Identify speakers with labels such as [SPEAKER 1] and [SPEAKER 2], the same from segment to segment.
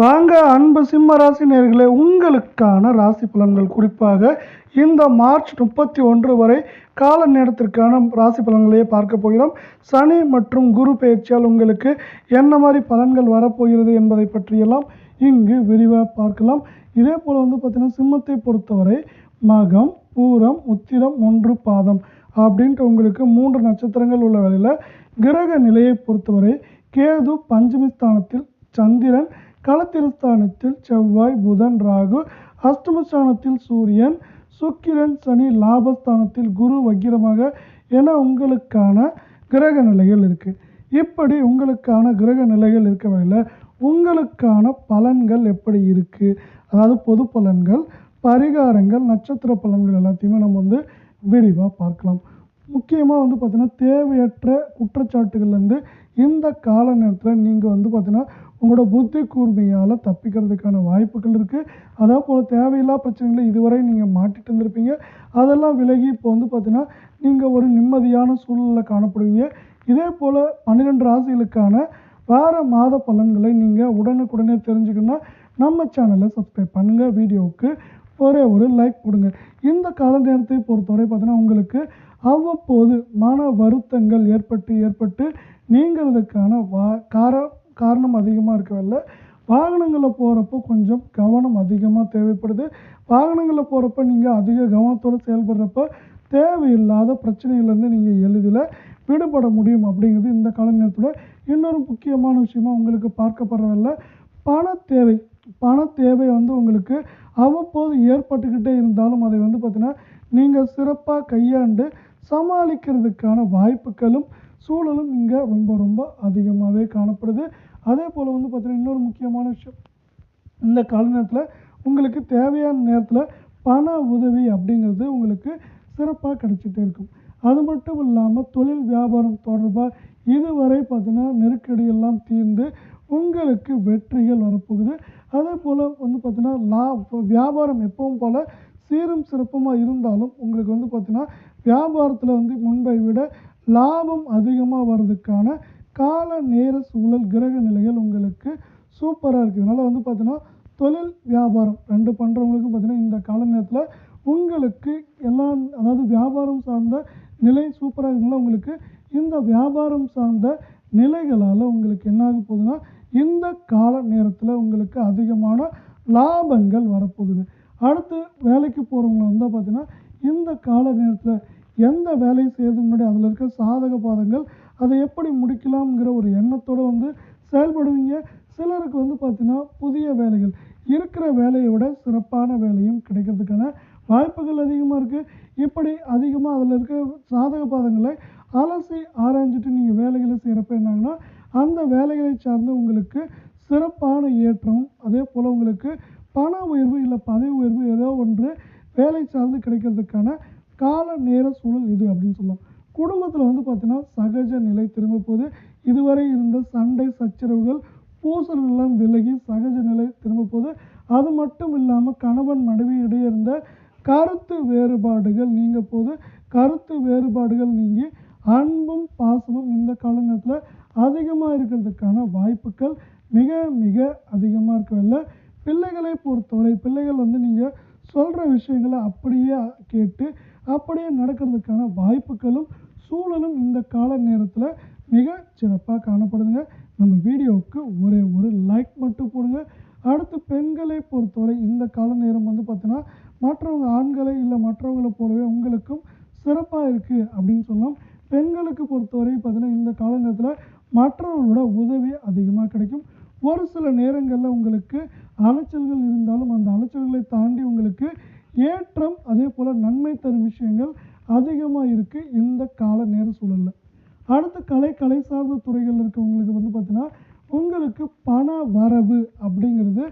[SPEAKER 1] வாங்க அன்பு சிம்ம ராசி நேயர்களே, உங்களுக்கான ராசி பலன்கள் குறிப்பாக இந்த மார்ச் 31 வரை கால நேரத்திற்கான ராசி பலன்களையே பார்க்க போகிறோம். சனி மற்றும் குரு பெயர்ச்சியால் உங்களுக்கு என்ன மாதிரி பலன்கள் வரப்போகிறது என்பதை பற்றியெல்லாம் இங்கு விரிவாக பார்க்கலாம். இதே போல் பார்த்தீங்கன்னா சிம்மத்தை பொறுத்தவரை மகம், பூரம், உத்திரம், 1 பாதம் அப்படின்ட்டு உங்களுக்கு 3 நட்சத்திரங்கள் உள்ள வேளையில் கிரக நிலையை பொறுத்தவரை கேது பஞ்சமி ஸ்தானத்தில், சந்திரன் களத்திரஸ்தானத்தில், செவ்வாய், புதன், ராகு அஷ்டமஸ்தானத்தில், சூரியன், சுக்கிரன், சனி லாபஸ்தானத்தில், குரு வக்கிரமாக என உங்களுக்கான கிரக நிலைகள் இருக்குது. இப்படி உங்களுக்கான கிரக நிலைகள் இருக்க வகையில் உங்களுக்கான பலன்கள் எப்படி இருக்குது, அதாவது பொது பலன்கள், பரிகாரங்கள், நட்சத்திர பலன்கள் எல்லாத்தையுமே நம்ம விரிவாக பார்க்கலாம். முக்கியமாக பார்த்தீங்கன்னா தேவையற்ற குற்றச்சாட்டுகள்லேருந்து இந்த கால நேரத்தில் நீங்கள் பார்த்தீங்கன்னா உங்களோட புத்தி கூர்மையால் தப்பிக்கிறதுக்கான வாய்ப்புகள் இருக்குது. அதே போல் தேவையில்லா பிரச்சனைகளை இதுவரை நீங்கள் மாட்டிட்டு இருந்திருப்பீங்க. அதெல்லாம் விலகி இப்போ பார்த்தீங்கன்னா நீங்கள் ஒரு நிம்மதியான சூழ்நிலையில் காணப்படுவீங்க. இதே போல் 12 ராசிகளுக்கான வார மாத பலன்களை நீங்கள் உடனுக்குடனே தெரிஞ்சுக்கணுன்னா நம்ம சேனலை சப்ஸ்கிரைப் பண்ணுங்கள். வீடியோவுக்கு ஒரே ஒரு லைக் கொடுங்க. இந்த கால நேரத்தை பொறுத்தவரை பார்த்தீங்கன்னா உங்களுக்கு அவ்வப்போது மன வருத்தங்கள் ஏற்பட்டு நீங்கிறதுக்கான காரணம் அதிகமாக இருக்கவில்லை. வாகனங்களில் போகிறப்போ கொஞ்சம் கவனம் அதிகமாக தேவைப்படுது. வாகனங்களில் போகிறப்ப நீங்கள் அதிக கவனத்தோடு செயல்படுறப்ப தேவையில்லாத பிரச்சனைகள்லேருந்து நீங்கள் எளிதில் விடுபட முடியும் அப்படிங்கிறது இந்த கால நேரத்தோட இன்னொரு முக்கியமான விஷயமா உங்களுக்கு பார்க்கப்படுறதில்ல. பண தேவை உங்களுக்கு அவ்வப்போது ஏற்பட்டுக்கிட்டே இருந்தாலும் அதை பார்த்தீங்கன்னா நீங்கள் சிறப்பாக கையாண்டு சமாளிக்கிறதுக்கான வாய்ப்புகளும் சூழலும் இங்கே ரொம்ப அதிகமாகவே காணப்படுது. அதே போல் பார்த்தீங்கன்னா இன்னொரு முக்கியமான விஷயம், இந்த கால நேரத்தில் உங்களுக்கு தேவையான நேரத்தில் பண உதவி அப்படிங்கிறது உங்களுக்கு சிறப்பாக கிடைச்சிட்டே இருக்கும். அது மட்டும் இல்லாமல் தொழில் வியாபாரம் தொடர்பாக இதுவரை பார்த்தீங்கன்னா நெருக்கடியெல்லாம் தீர்ந்து உங்களுக்கு வெற்றிகள் வரப்போகுது. அதே போல் பார்த்தீங்கன்னா வியாபாரம் எப்பவும் போல் சீரும் சிறப்புமாக இருந்தாலும் உங்களுக்கு பார்த்தீங்கன்னா வியாபாரத்தில் முன்பை விட லாபம் அதிகமாக வர்றதுக்கான கால நேர சூழல் கிரக நிலைகள் உங்களுக்கு சூப்பராக இருக்குது. அதனால் பார்த்தீங்கன்னா தொழில் வியாபாரம் 2 பண்ணுறவங்களுக்கு பார்த்தீங்கன்னா இந்த கால நேரத்தில் உங்களுக்கு எல்லாம், அதாவது வியாபாரம் சார்ந்த நிலை சூப்பராக இருக்கிறதுனால உங்களுக்கு இந்த வியாபாரம் சார்ந்த நிலைகளால் உங்களுக்கு என்ன ஆக போகுதுன்னா இந்த கால நேரத்தில் உங்களுக்கு அதிகமான லாபங்கள் வரப்போகுது. அடுத்து வேலைக்கு போகிறவங்க பார்த்தீங்கன்னா இந்த கால நேரத்தில் எந்த வேலையை செய்யறதுக்கு முன்னாடி அதில் இருக்க சாதக பாதங்கள் அதை எப்படி முடிக்கலாம்ங்கிற ஒரு எண்ணத்தோடு செயல்படுவீங்க. சிலருக்கு பார்த்தீங்கன்னா புதிய வேலைகள் இருக்கிற வேலையை விட சிறப்பான வேலையும் கிடைக்கிறதுக்கான வாய்ப்புகள் அதிகமாக இருக்குது. இப்படி அதிகமாக அதில் இருக்க சாதக பாதங்களை அலசி ஆராய்ஞ்சிட்டு நீங்கள் வேலைகளை செய்கிறப்ப என்னாங்கன்னா அந்த வேலைகளை சார்ந்து உங்களுக்கு சிறப்பான ஏற்றம், அதே போல் உங்களுக்கு பண உயர்வு இல்லை பதவி உயர்வு ஏதோ ஒன்று வேலை சார்ந்து கிடைக்கிறதுக்கான கால நேர சூழல் இது அப்படின்னு சொல்லலாம். குடும்பத்தில் பார்த்தீங்கன்னா சகஜ நிலை திரும்ப போது இதுவரை இருந்த சண்டை சச்சரவுகள் பூசல்கள்லாம் விலகி சகஜ நிலை திரும்ப போது. அது மட்டும் இல்லாமல் கணவன் மனைவி இடையே இருந்த கருத்து வேறுபாடுகள் நீங்க போது. கருத்து வேறுபாடுகள் நீங்கி அன்பும் பாசமும் இந்த கால நேரத்தில் அதிகமாக இருக்கிறதுக்கான வாய்ப்புகள் மிக அதிகமாக இருக்கவில்லை. பிள்ளைகளை பொறுத்தவரை பிள்ளைகள் நீங்கள் சொல்கிற விஷயங்களை அப்படியே கேட்டு அப்படியே நடக்கிறதுக்கான வாய்ப்புகளும் சூழலும் இந்த கால நேரத்தில் மிக சிறப்பாக காணப்படுதுங்க. நம்ம வீடியோவுக்கு ஒரே ஒரு லைக் மட்டும் போடுங்க. அடுத்து பெண்களை பொறுத்தவரை இந்த கால நேரம் பார்த்தீங்கன்னா மற்றவங்க ஆண்களை இல்லை மற்றவங்களை போலவே உங்களுக்கும் சிறப்பாக இருக்குது அப்படின்னு சொல்லலாம். பெண்களுக்கு பொறுத்தவரை பார்த்தீங்கன்னா இந்த கால நேரத்தில் மற்றவங்களோட உதவி அதிகமாக கிடைக்கும். ஒரு சில நேரங்களில் உங்களுக்கு அலைச்சல்கள் இருந்தாலும் அந்த அலைச்சல்களை தாண்டி உங்களுக்கு ஏற்றம், அதே போல் நன்மை தரும் விஷயங்கள் அதிகமாக இருக்குது இந்த கால நேர சூழலில். அடுத்து கலை சார்ந்த துறைகள் இருக்கவங்களுக்கு பார்த்தீங்கன்னா உங்களுக்கு பண வரவு அப்படிங்கிறது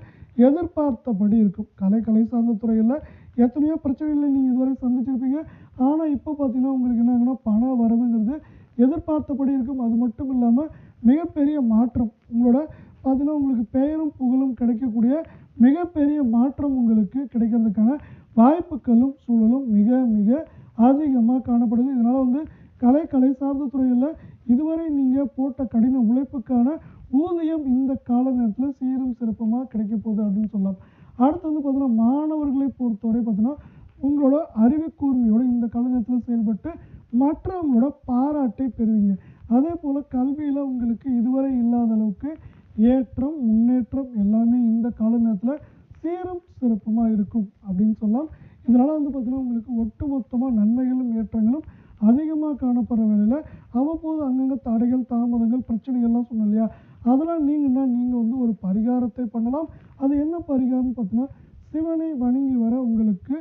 [SPEAKER 1] எதிர்பார்த்தபடி இருக்கும். கலை சார்ந்த துறைகளில் எத்தனையோ பிரச்சனைகளை நீங்கள் இதுவரை சந்திச்சிருப்பீங்க. ஆனால் இப்போ பார்த்தீங்கன்னா உங்களுக்கு என்னங்கன்னா பண வரவுங்கிறது எதிர்பார்த்தபடி இருக்கும். அது மட்டும் இல்லாமல் மிகப்பெரிய மாற்றம் உங்களோட பார்த்தீங்கன்னா உங்களுக்கு பெயரும் புகழும் கிடைக்கக்கூடிய மிகப்பெரிய மாற்றம் உங்களுக்கு கிடைக்கிறதுக்கான வாய்ப்புகளும் சூழலும் மிக அதிகமாக காணப்படுது. இதனால் கலை சார்ந்த துறைகளில் இதுவரை நீங்கள் போட்ட கடின உழைப்புக்கான ஊதியம் இந்த கால நேரத்தில் சீரும் சிறப்புமாக கிடைக்க போகுது அப்படின்னு சொல்லலாம். அடுத்து வந்து பார்த்தீங்கன்னா மாணவர்களை பொறுத்தவரை பார்த்தீங்கன்னா உங்களோட அறிவுக்கூர்மையோட இந்த கால நேரத்தில் செயல்பட்டு மற்றவங்களோட பாராட்டை பெறுவீங்க. அதே போல் கல்வியில் உங்களுக்கு இதுவரை இல்லாத அளவுக்கு ஏற்றம் முன்னேற்றம் எல்லாமே இந்த கால நேரத்தில் சீரும் சிறப்புமாக இருக்கும் அப்படின்னு சொல்லலாம். இதனால் வந்து பார்த்திங்கன்னா உங்களுக்கு ஒட்டுமொத்தமாக நன்மைகளும் ஏற்றங்களும் அதிகமாக காணப்படுற வேலையில் அவ்வப்போது அங்கங்கே தடைகள் தாமதங்கள் பிரச்சனைகள்லாம் சொன்னோம் இல்லையா, அதெல்லாம் நீங்கள் வந்து ஒரு பரிகாரத்தை பண்ணலாம். அது என்ன பரிகாரம்னு பார்த்தீங்கன்னா சிவனை வணங்கி வர உங்களுக்கு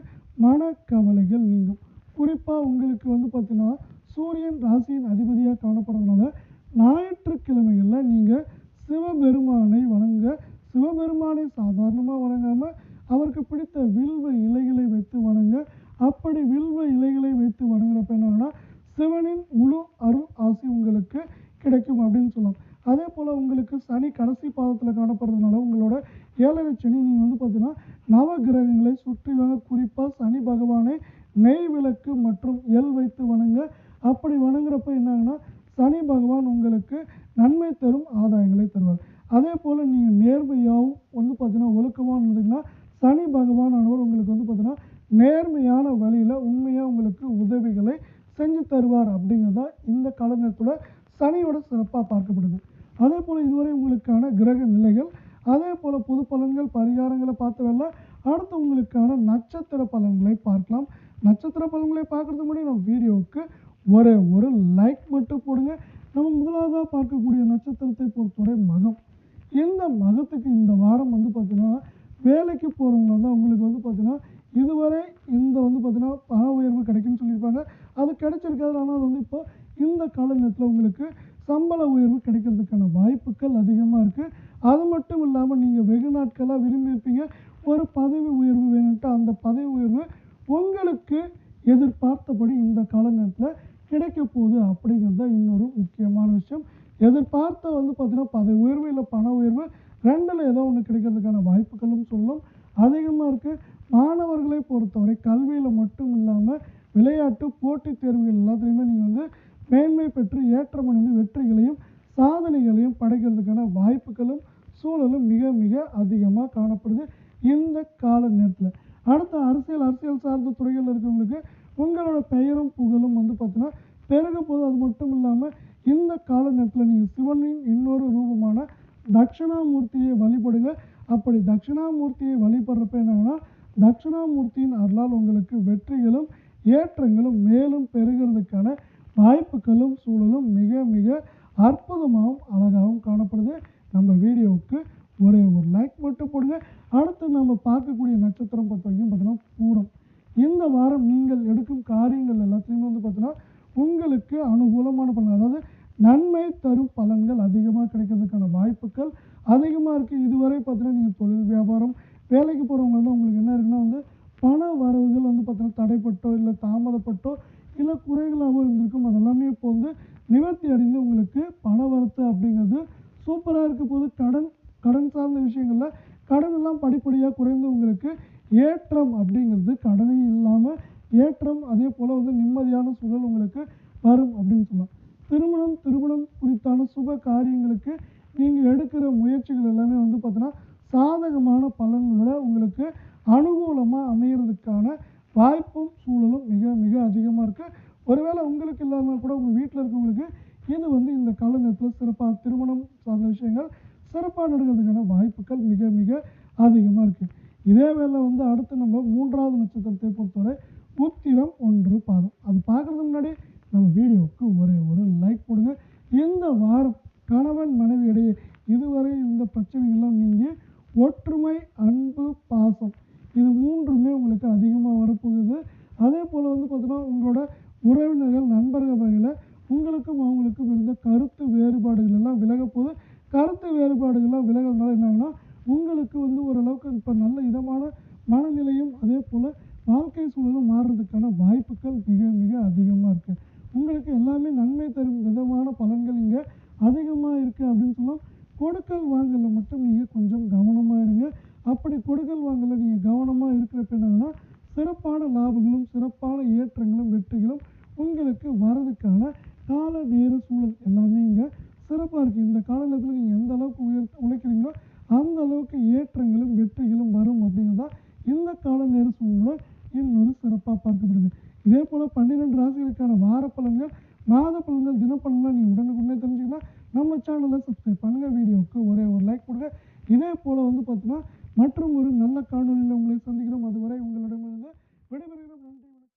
[SPEAKER 1] மனக்கவலைகள் நீங்கும். குறிப்பாக உங்களுக்கு வந்து பார்த்திங்கன்னா சூரியன் ராசியின் அதிபதியாக காணப்படுறதுனால ஞாயிற்றுக்கிழமைகளில் நீங்கள் சிவபெருமானை வணங்க, சிவபெருமானை சாதாரணமாக வணங்காமல் அவருக்கு பிடித்த வில்வ இலைகளை வைத்து வணங்க. அப்படி வில்வ இலைகளை வைத்து வணங்குறப்ப என்னன்னா சிவனின் முழு அருள் ஆசி உங்களுக்கு கிடைக்கும் அப்படின்னு சொல்லலாம். அதே போல் உங்களுக்கு சனி கடைசி பாதத்தில் காணப்படுறதுனால உங்களோட 7ரை சனி நீங்கள் வந்து பார்த்தீங்கன்னா நவ கிரகங்களை சுற்றி வாங்க. குறிப்பாக சனி பகவானை நெய் விளக்கு மற்றும் எல் வைத்து வணங்க. அப்படி வணங்குறப்ப என்னாங்கன்னா சனி பகவான் உங்களுக்கு நன்மை தரும் ஆதாயங்களை தருவார். அதே போல் நீங்கள் நேர்மையாகவும் வந்து பார்த்தீங்கன்னா ஒழுக்கமாக இருந்தீங்கன்னா சனி பகவான் ஆனவர் உங்களுக்கு வந்து பார்த்தீங்கன்னா நேர்மையான வழியில் உண்மையாக உங்களுக்கு உதவிகளை செஞ்சு தருவார் அப்படிங்கிறதா இந்த காலநேரத்தோட சனியோட சிறப்பாக பார்க்கப்படுது. அதே போல் இதுவரை உங்களுக்கான கிரக நிலைகள், அதே போல் பொது பலன்கள் பரிகாரங்களை பார்த்தவெல்ல. அடுத்து உங்களுக்கான நட்சத்திர பலன்களை பார்க்கலாம். நட்சத்திர பலன்களை பார்க்குறதுக்கு முன்னாடி நம்ம வீடியோவுக்கு ஒரு லைக் மட்டும் போடுங்க. நம்ம முதலாவதாக பார்க்கக்கூடிய நட்சத்திரத்தை பொறுத்தவரை மகம். இந்த மகத்துக்கு இந்த வாரம் வந்து பார்த்திங்கன்னா வேலைக்கு போகிறவங்க தான் உங்களுக்கு வந்து பார்த்திங்கன்னா இதுவரை இந்த வந்து பார்த்திங்கன்னா பண உயர்வு கிடைக்குன்னு சொல்லியிருப்பாங்க. அது கிடைச்சிருக்காது. ஆனால் அது வந்து இப்போ இந்த கால நேரத்தில் உங்களுக்கு சம்பள உயர்வு கிடைக்கிறதுக்கான வாய்ப்புகள் அதிகமாக இருக்குது. அது மட்டும் இல்லாமல் நீங்கள் வெகு நாட்களாக விரும்பியிருப்பீங்க ஒரு பதவி உயர்வு வேணுன்ட்டு. அந்த பதவி உயர்வு உங்களுக்கு எதிர்பார்த்தபடி இந்த கால நேரத்தில் கிடைக்க போகுது அப்படிங்கிறது தான் இன்னொரு முக்கியமான விஷயம். எதிர்பார்த்த வந்து பார்த்திங்கன்னா பதவி உயர்வு இல்லை பண உயர்வு ரெண்டில் ஏதோ ஒன்று கிடைக்கிறதுக்கான வாய்ப்புகளும் சொல்லும் அதிகமாக இருக்குது. மாணவர்களை பொறுத்தவரை கல்வியில் மட்டும் இல்லாமல் விளையாட்டு போட்டித் தேர்வுகள் எல்லாத்துலேயுமே நீங்கள் வந்து மேன்மை பெற்று ஏற்றமடைந்து வெற்றிகளையும் சாதனைகளையும் படைக்கிறதுக்கான வாய்ப்புகளும் சூழலும் மிக மிக அதிகமாக காணப்படுது இந்த கால நேரத்தில். அடுத்த அரசியல் சார்ந்த துறைகளில் இருக்கிறவங்களுக்கு உங்களோட பெயரும் புகழும் வந்து பார்த்தீங்கன்னா பெருக போது. அது மட்டும் இல்லாமல் இந்த கால நேரத்தில் நீங்கள் சிவனின் இன்னொரு ரூபமான தட்சிணாமூர்த்தியை வழிபடுங்க. அப்படி தட்சிணாமூர்த்தியை வழிபடுறப்ப என்னன்னா தட்சிணாமூர்த்தியின் அருளால் உங்களுக்கு வெற்றிகளும் ஏற்றங்களும் மேலும் பெறுகிறதுக்கான வாய்ப்புகளும் சூழலும் மிக மிக அற்புதமாகவும் அழகாகவும் காணப்படுது. நம்ம வீடியோவுக்கு ஒரு லைக் மட்டும் போடுங்க. அடுத்து நம்ம பார்க்கக்கூடிய நட்சத்திரம் பொறுத்த வரைக்கும் பார்த்தீங்கன்னா பூரம். இந்த வாரம் நீங்கள் எடுக்கும் காரியங்கள் எல்லாத்துலேயுமே வந்து பார்த்தீங்கன்னா உங்களுக்கு அனுகூலமான பலன், அதாவது நன்மை தரும் பலன்கள் அதிகமாக கிடைக்கிறதுக்கான வாய்ப்புகள் அதிகமாக இருக்குது. இதுவரை பார்த்தீங்கன்னா நீங்கள் தொழில் வியாபாரம் வேலைக்கு போகிறவங்க வந்து உங்களுக்கு என்ன இருக்குன்னா வந்து பண வரவுகள் வந்து பார்த்தீங்கன்னா தடைப்பட்டோ இல்லை தாமதப்பட்டோ இல்லை குறைகளாகவும் இருந்திருக்கும். அதெல்லாமே இப்போ வந்து நிவர்த்தி அடைந்து உங்களுக்கு பண வரத்து அப்படிங்கிறது சூப்பராக இருக்க போது. கடன் சார்ந்த விஷயங்களில் கடன் எல்லாம் படிப்படியாக குறைந்து உங்களுக்கு ஏற்றம் அப்படிங்கிறது கடனே இல்லாமல் ஏற்றம், அதே போல் வந்து நிம்மதியான சூழல் உங்களுக்கு வரும் அப்படின்னு சொல்லலாம். திருமணம் குறித்தான சுப காரியங்களுக்கு நீங்கள் எடுக்கிற முயற்சிகள் எல்லாமே வந்து பார்த்தீங்கன்னா சாதகமான பலன்களோட உங்களுக்கு அனுகூலமாக அமைகிறதுக்கான வாய்ப்பும் சூழலும் மிக மிக அதிகமாக இருக்குது. ஒருவேளை உங்களுக்கு இல்லாமல் கூட உங்கள் வீட்டில் இருக்கவங்களுக்கு இது வந்து இந்த கால நேரத்தில் சிறப்பாக திருமணம் சார்ந்த விஷயங்கள் சிறப்பாக நடக்கிறதுக்கான வாய்ப்புகள் மிக மிக அதிகமாக இருக்குது. இதே வேளை வந்து அடுத்து நம்ம 3வது நட்சத்திரத்தை பொறுத்தவரை உத்திரம் 1 பாதம். அது பார்க்குறதுக்கு முன்னாடி நம்ம வீடியோவுக்கு ஒரு லைக் போடுங்க. இந்த வாரம் கணவன் மனைவி இடையே இதுவரை இந்த பிரச்சனைகள்லாம் நீங்கள் ஒற்றுமை அன்பு பாசம் இது 3மே உங்களுக்கு அதிகமாக வரப்போகுது. அதே போல் வந்து பார்த்தீங்கன்னா உங்களோட உறவினர்கள் நண்பர்கள் வகையில் உங்களுக்கும் அவங்களுக்கும் இருந்த கருத்து வேறுபாடுகள் எல்லாம் விலக போகுது. கருத்து வேறுபாடுகள்லாம் விலகிறதுனால என்னாங்கன்னா உங்களுக்கு வந்து ஓரளவுக்கு இப்போ நல்ல இதமான மனநிலையும் அதே போல் வாழ்க்கை சூழலும் மாறுறதுக்கான வாய்ப்புகள் மிக மிக அதிகமாக இருக்குது. உங்களுக்கு எல்லாமே நன்மை தரும் விதமான பலன்கள் இங்கே அதிகமாக இருக்குது அப்படின்னு சொல்லலாம். கொடுக்கல் வாங்கலில் மட்டும் நீங்கள் கொஞ்சம் கவனமாக இருங்க. அப்படி கொடுக்கல் வாங்கலில் நீங்கள் கவனமாக இருக்கிறப்ப என்னன்னா சிறப்பான லாபங்களும் சிறப்பான ஏற்றங்களும் வெற்றிகளும் உங்களுக்கு வரதுக்கான கால நேர சூழல் எல்லாமே இங்கே சிறப்பாக இருக்குது. இந்த காலகட்டத்தில் நீங்கள் எந்த அளவுக்கு உழைக்கிறீங்களோ அந்த அளவுக்கு ஏற்றங்களும் வெற்றிகளும் வரும் அப்படிங்கிறது தான் இந்த கால நேர சூழ்நிலை இன்னொரு சிறப்பாக பார்க்கப்படுது. இதே போல் 12 ராசிகளுக்கான வார பலன்கள், மாத பலன்கள், தினப்பலன்கள் நீங்கள் உடனுக்குடனே தெரிஞ்சுக்கன்னா நம்ம சேனலை சப்ஸ்கிரைப் பண்ணுங்கள். வீடியோவுக்கு ஒரே ஒரு லைக் கொடுங்க. இதே போல் பார்த்தீங்கன்னா மற்றும் ஒரு நல்ல காணொலியில் உங்களை சந்திக்கிறோம். அதுவரை உங்களிடமிருந்து விடைபெறுகிறோம்.